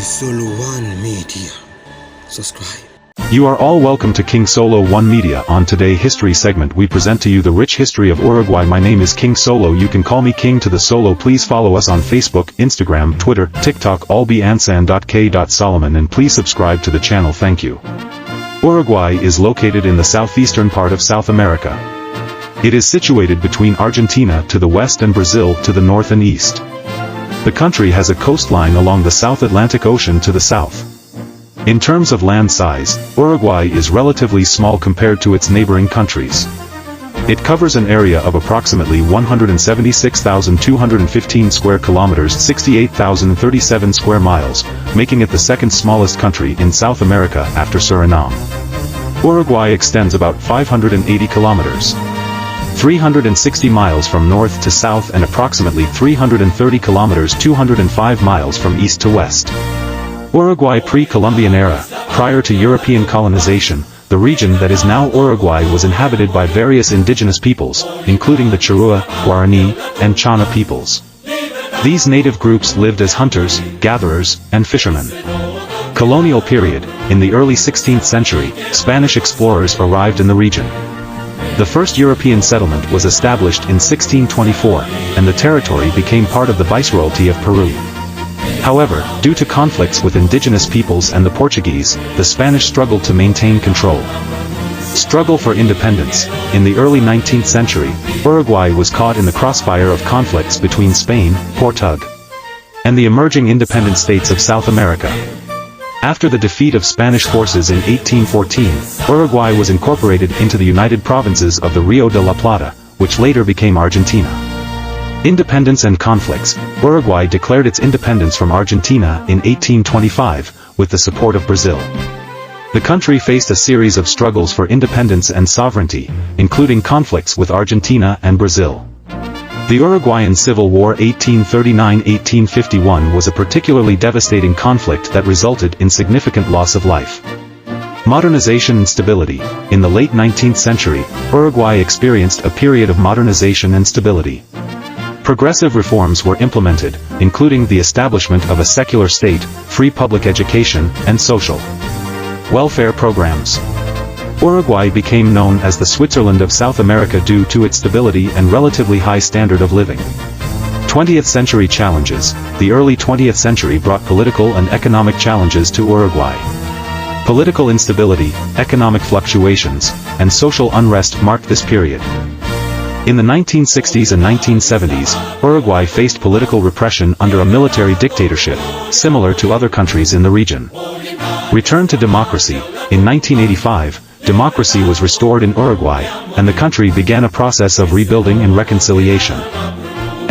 Solo One Media. Subscribe. You are all welcome to King Solo One Media. On today's history segment we present to you the rich history of Uruguay. My name is King Solo. You can call me King to the Solo. Please follow us on Facebook, Instagram, Twitter, TikTok, all be ansan.k.solomon, and please subscribe to the channel. Thank you. Uruguay is located in the southeastern part of South America. It is situated between Argentina to the west and Brazil to the north and east. The country has a coastline along the South Atlantic Ocean to the south. In terms of land size, Uruguay is relatively small compared to its neighboring countries. It covers an area of approximately 176,215 square kilometers, 68,037 square miles, making it the second smallest country in South America after Suriname. Uruguay extends about 580 kilometers. 360 miles from north to south and approximately 330 kilometers 205 miles from east to west. Uruguay pre-Columbian era, prior to European colonization, the region that is now Uruguay was inhabited by various indigenous peoples, including the Charrúa, Guarani, and Chana peoples. These native groups lived as hunters, gatherers, and fishermen. Colonial period, in the early 16th century, Spanish explorers arrived in the region. The first European settlement was established in 1624, and the territory became part of the Viceroyalty of Peru. However, due to conflicts with indigenous peoples and the Portuguese, the Spanish struggled to maintain control. Struggle for independence. In the early 19th century, Uruguay was caught in the crossfire of conflicts between Spain, Portugal, and the emerging independent states of South America. After the defeat of Spanish forces in 1814, Uruguay was incorporated into the United Provinces of the Rio de la Plata, which later became Argentina. Independence and conflicts. Uruguay declared its independence from Argentina in 1825, with the support of Brazil. The country faced a series of struggles for independence and sovereignty, including conflicts with Argentina and Brazil. The Uruguayan Civil War 1839-1851 was a particularly devastating conflict that resulted in significant loss of life. Modernization and stability. In the late 19th century, Uruguay experienced a period of modernization and stability. Progressive reforms were implemented, including the establishment of a secular state, free public education, and social welfare programs. Uruguay became known as the Switzerland of South America due to its stability and relatively high standard of living. 20th century challenges. The early 20th century brought political and economic challenges to Uruguay. Political instability, economic fluctuations, and social unrest marked this period. In the 1960s and 1970s, Uruguay faced political repression under a military dictatorship, similar to other countries in the region. Return to democracy. In 1985, democracy was restored in Uruguay, and the country began a process of rebuilding and reconciliation.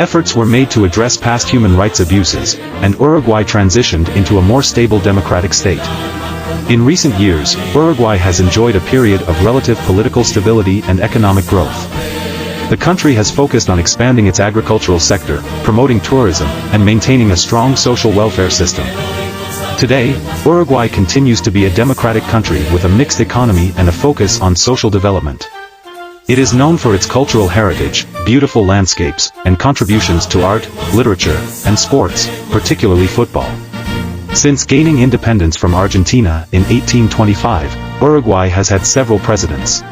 Efforts were made to address past human rights abuses, and Uruguay transitioned into a more stable democratic state. In recent years, Uruguay has enjoyed a period of relative political stability and economic growth. The country has focused on expanding its agricultural sector, promoting tourism, and maintaining a strong social welfare system. Today, Uruguay continues to be a democratic country with a mixed economy and a focus on social development. It is known for its cultural heritage, beautiful landscapes, and contributions to art, literature, and sports, particularly football. Since gaining independence from Argentina in 1825, Uruguay has had several presidents.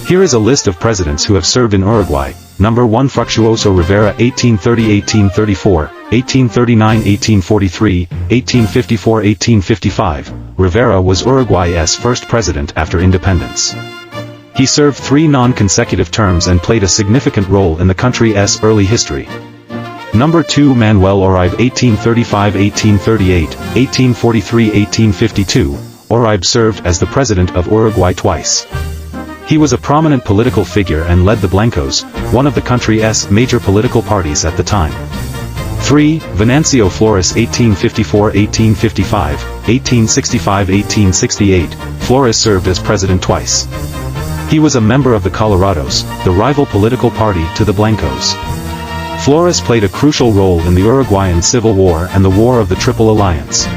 Here is a list of presidents who have served in Uruguay. Number 1, Fructuoso Rivera, 1830-1834, 1839-1843, 1854-1855. Rivera was Uruguay's first president after independence. He served 3 non-consecutive terms and played a significant role in the country's early history. Number 2, Manuel Uribe, 1835-1838, 1843-1852. Uribe served as the president of Uruguay twice. He was a prominent political figure and led the Blancos, one of the country's major political parties at the time. 3. Venancio Flores, 1854-1855, 1865-1868. Flores served as president twice. He was a member of the Colorados, the rival political party to the Blancos. Flores played a crucial role in the Uruguayan Civil War and the War of the Triple Alliance.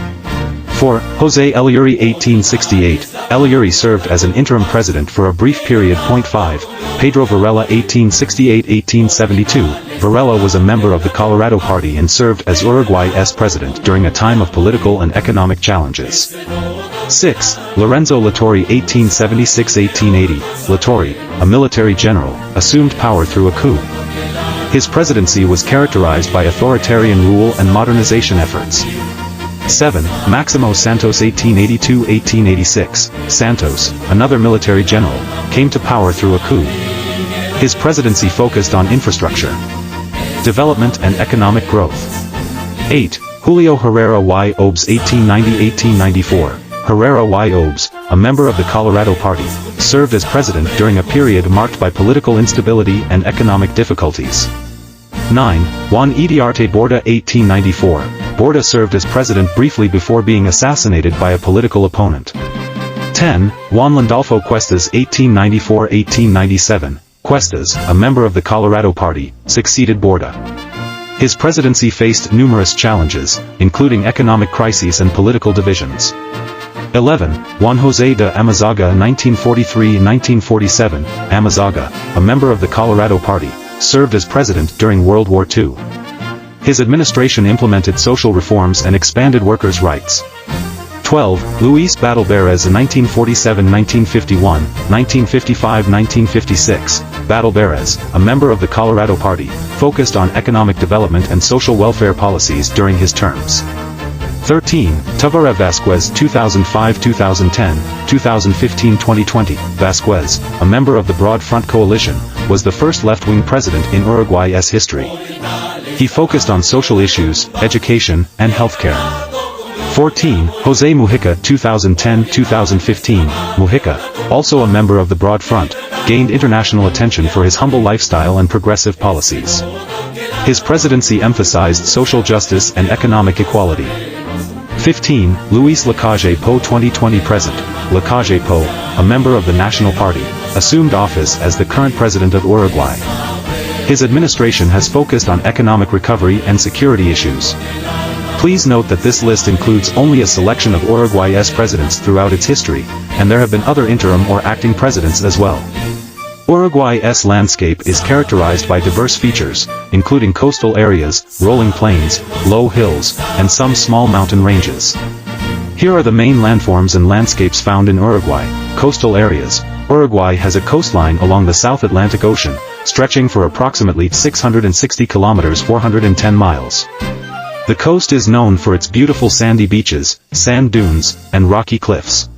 4. José Eleury 1868. Eleury served as an interim president for a brief period. 5. Pedro Varela 1868-1872. Varela was a member of the Colorado Party and served as Uruguay's president during a time of political and economic challenges. 6. Lorenzo Latorre 1876-1880. Latorre, a military general, assumed power through a coup. His presidency was characterized by authoritarian rule and modernization efforts. 7. Máximo Santos 1882-1886. Santos, another military general, came to power through a coup. His presidency focused on infrastructure, development and economic growth. 8. Julio Herrera y Obes 1890-1894. Herrera y Obes, a member of the Colorado Party, served as president during a period marked by political instability and economic difficulties. 9. Juan Iriarte Borda 1894. Borda served as president briefly before being assassinated by a political opponent. 10. Juan Landolfo Cuestas 1894-1897. Cuestas, a member of the Colorado Party, succeeded Borda. His presidency faced numerous challenges, including economic crises and political divisions. 11. Juan José de Amazaga 1943-1947. Amazaga, a member of the Colorado Party, served as president during World War II. His administration implemented social reforms and expanded workers' rights. 12. Luis Batlle Berez 1947-1951, 1955-1956. Batlle Berez, a member of the Colorado Party, focused on economic development and social welfare policies during his terms. 13. Tavera Vasquez 2005-2010, 2015-2020. Vasquez, a member of the Broad Front Coalition, was the first left-wing president in Uruguay's history. He focused on social issues, education, and healthcare. 14. José Mujica 2010-2015. Mujica, also a member of the Broad Front, gained international attention for his humble lifestyle and progressive policies. His presidency emphasized social justice and economic equality. 15. Luis Lacalle Pou 2020 present. Lacalle Pou, a member of the National Party, assumed office as the current president of Uruguay. His administration has focused on economic recovery and security issues. Please note that this list includes only a selection of Uruguay's presidents throughout its history, and there have been other interim or acting presidents as well. Uruguay's landscape is characterized by diverse features, including coastal areas, rolling plains, low hills, and some small mountain ranges. Here are the main landforms and landscapes found in Uruguay. Coastal areas. Uruguay has a coastline along the South Atlantic Ocean, stretching for approximately 660 kilometers 410 miles. The coast is known for its beautiful sandy beaches, sand dunes, and rocky cliffs.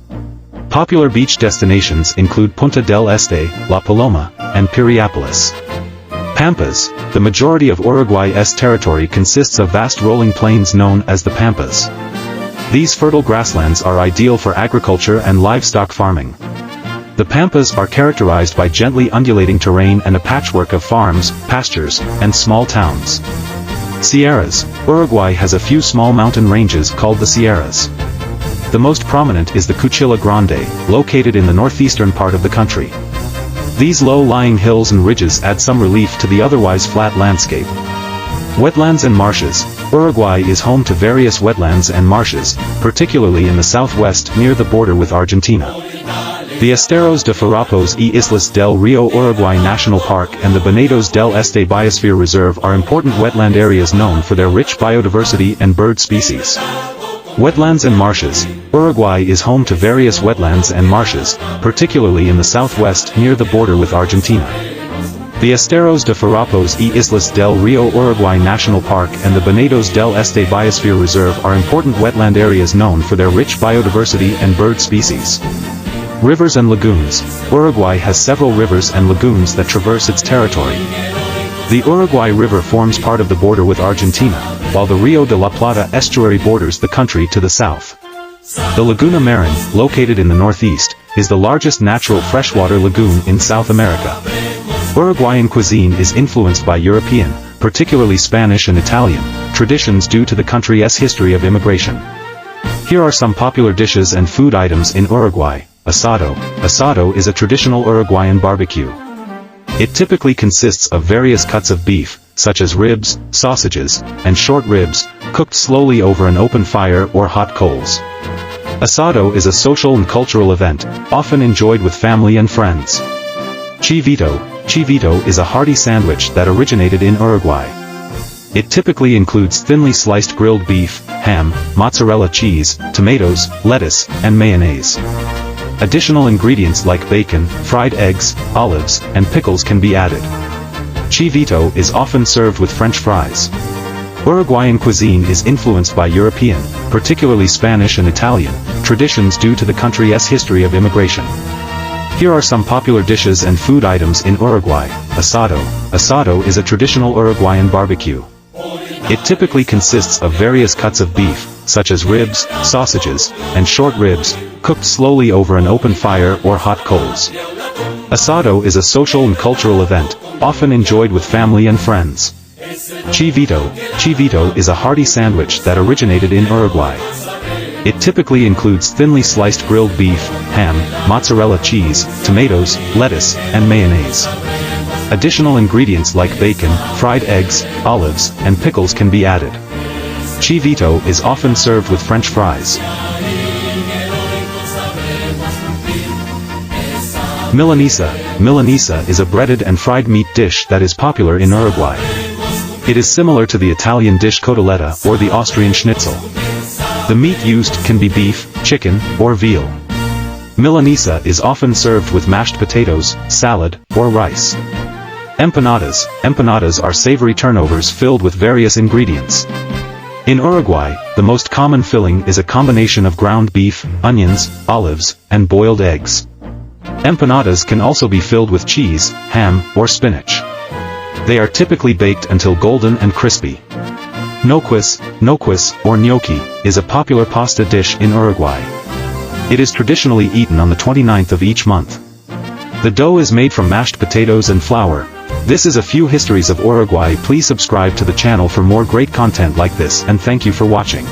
Popular beach destinations include Punta del Este, La Paloma, and Piriápolis. Pampas. The majority of Uruguay's territory consists of vast rolling plains known as the Pampas. These fertile grasslands are ideal for agriculture and livestock farming. The Pampas are characterized by gently undulating terrain and a patchwork of farms, pastures, and small towns. Sierras. Uruguay has a few small mountain ranges called the Sierras. The most prominent is the Cuchilla Grande, located in the northeastern part of the country. These low-lying hills and ridges add some relief to the otherwise flat landscape. Wetlands and marshes. Uruguay is home to various wetlands and marshes, particularly in the southwest near the border with Argentina. The Esteros de Farrapos y Islas del Rio Uruguay National Park and the Venados del Este Biosphere Reserve are important wetland areas known for their rich biodiversity and bird species. Wetlands and marshes. Uruguay is home to various wetlands and marshes, particularly in the southwest near the border with Argentina. The Esteros de Farrapos y Islas del Rio Uruguay National Park and the Venados del Este Biosphere Reserve are important wetland areas known for their rich biodiversity and bird species. Rivers and lagoons. Uruguay has several rivers and lagoons that traverse its territory. The Uruguay River forms part of the border with Argentina, while the Rio de la Plata estuary borders the country to the south. The Laguna Marin, located in the northeast, is the largest natural freshwater lagoon in South America. Uruguayan cuisine is influenced by European, particularly Spanish and Italian, traditions due to the country's history of immigration. Here are some popular dishes and food items in Uruguay. Asado. Asado is a traditional Uruguayan barbecue. It typically consists of various cuts of beef, such as ribs, sausages, and short ribs, cooked slowly over an open fire or hot coals. Asado is a social and cultural event, often enjoyed with family and friends. Chivito. Chivito is a hearty sandwich that originated in Uruguay. It typically includes thinly sliced grilled beef, ham, mozzarella cheese, tomatoes, lettuce, and mayonnaise. Additional ingredients like bacon, fried eggs, olives, and pickles can be added. Chivito is often served with French fries. Uruguayan cuisine is influenced by European, particularly Spanish and Italian, traditions due to the country's history of immigration. Here are some popular dishes and food items in Uruguay. Asado. Asado is a traditional Uruguayan barbecue. It typically consists of various cuts of beef, such as ribs, sausages, and short ribs, cooked slowly over an open fire or hot coals. Asado is a social and cultural event, often enjoyed with family and friends. Chivito. Chivito is a hearty sandwich that originated in Uruguay. It typically includes thinly sliced grilled beef, ham, mozzarella cheese, tomatoes, lettuce, and mayonnaise. Additional ingredients like bacon, fried eggs, olives, and pickles can be added. Chivito is often served with French fries. Milanesa. Milanesa is a breaded and fried meat dish that is popular in Uruguay. It is similar to the Italian dish cotoletta or the Austrian schnitzel. The meat used can be beef, chicken, or veal. Milanesa is often served with mashed potatoes, salad, or rice. Empanadas. Empanadas are savory turnovers filled with various ingredients. In Uruguay, the most common filling is a combination of ground beef, onions, olives, and boiled eggs. Empanadas can also be filled with cheese, ham, or spinach. They are typically baked until golden and crispy. Noquis, or gnocchi, is a popular pasta dish in Uruguay. It is traditionally eaten on the 29th of each month. The dough is made from mashed potatoes and flour. This is a few histories of Uruguay. Please subscribe to the channel for more great content like this, and thank you for watching.